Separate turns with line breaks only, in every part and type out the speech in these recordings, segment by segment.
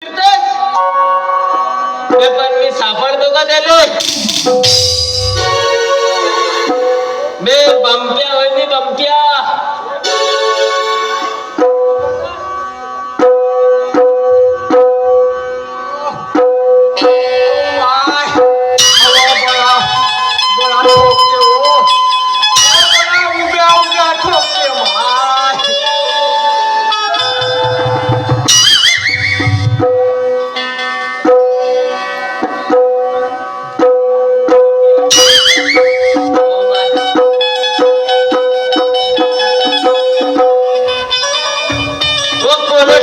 पण मी सापडतो का त्याले? बे बमक्या होय, मी बमक्या.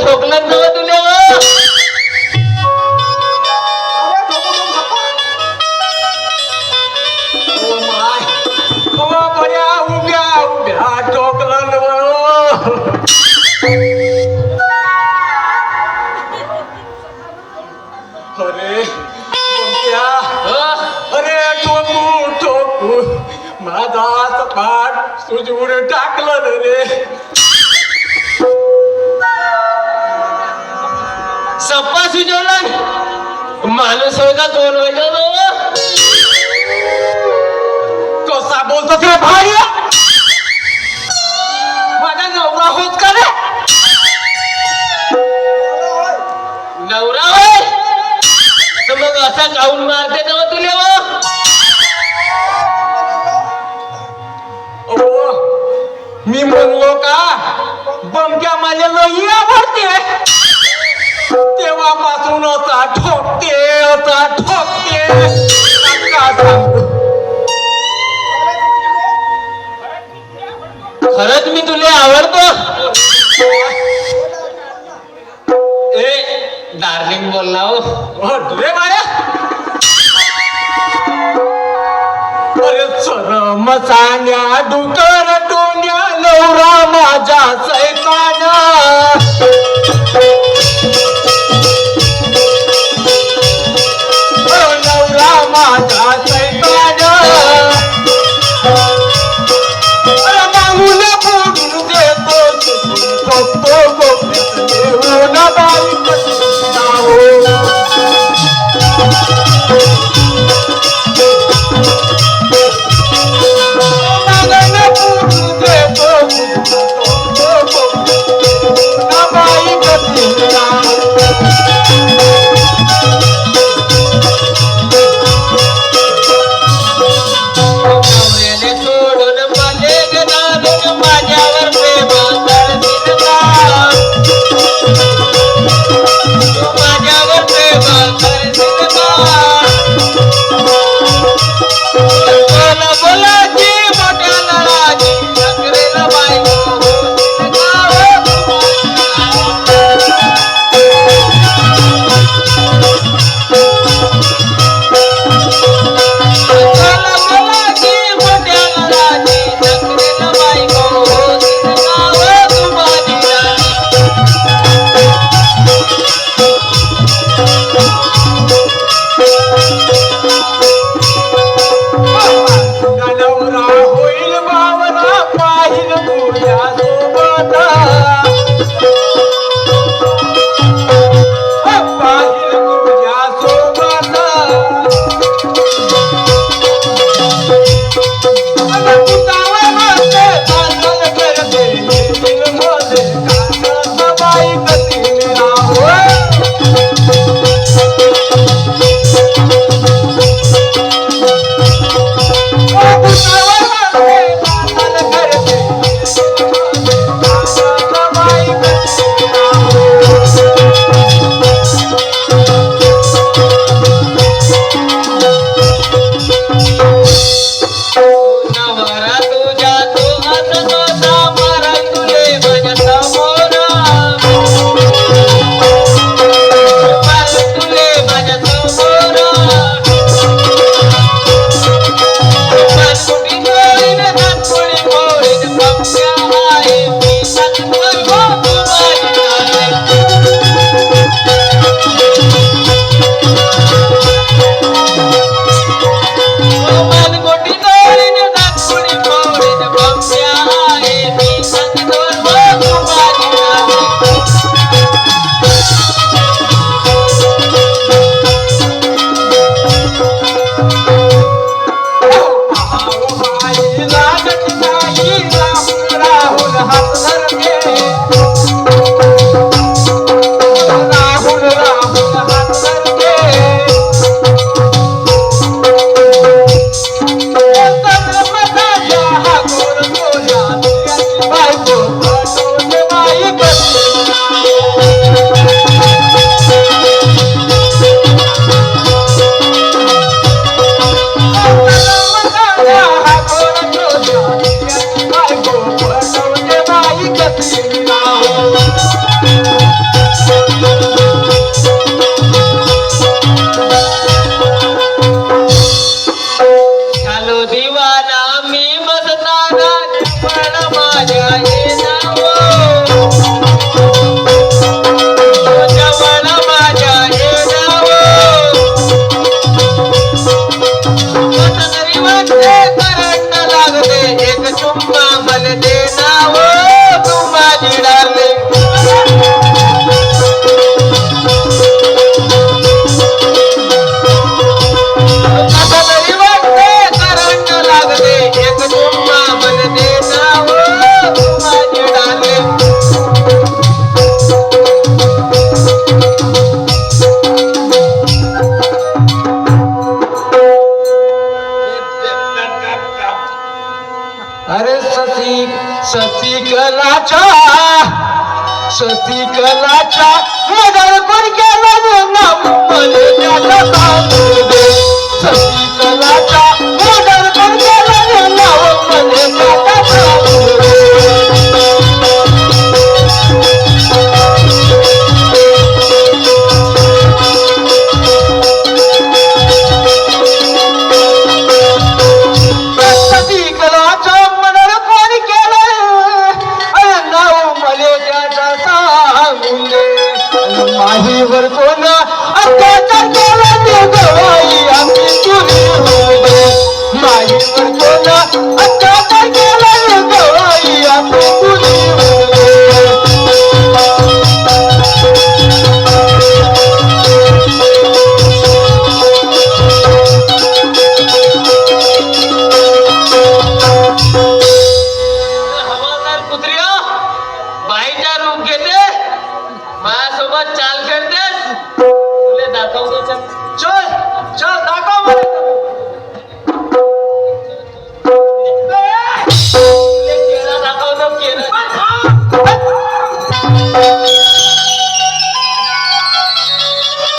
ठोकलं नव तुले
बऱ्या उभ्या उभ्या ठोकलं नव. अरे अरे ठोकू ठोकू माझा पाठ तुझ्यावर टाकलं रे.
सप्पा सुजवला माणूस होय का कोण होय का?
कसा बोलतो रे भाई? माझा नवरा होत का रे?
नवरा होय तर मग असा काऊन मारते तेव्हा तुले?
मी म्हणलो का बमक्या माझ्या लई आवडते, तेव्हापासून असा ठोकते असा ठोकते.
खरंच मी तुले आवडतो? ए डार्लिंग बोलला हो
रे माया. अरे चरम सांग्या डुकर टोन्या नवरा माझा सैताना. नवरा माझा सैताना. अरे मागून फोडून देतो ठोकतो गोपीत देऊन बाई शशिकलाचा मदर कोण केलं नाव मला त्याचा सांगू दे शशिकलाचा मदर कोण केलं नाव मला त्याचा सांगू दे माहीवर कोण अत्याचार केला ते गवाई आमची तुझी होऊ दे माहीवर कोण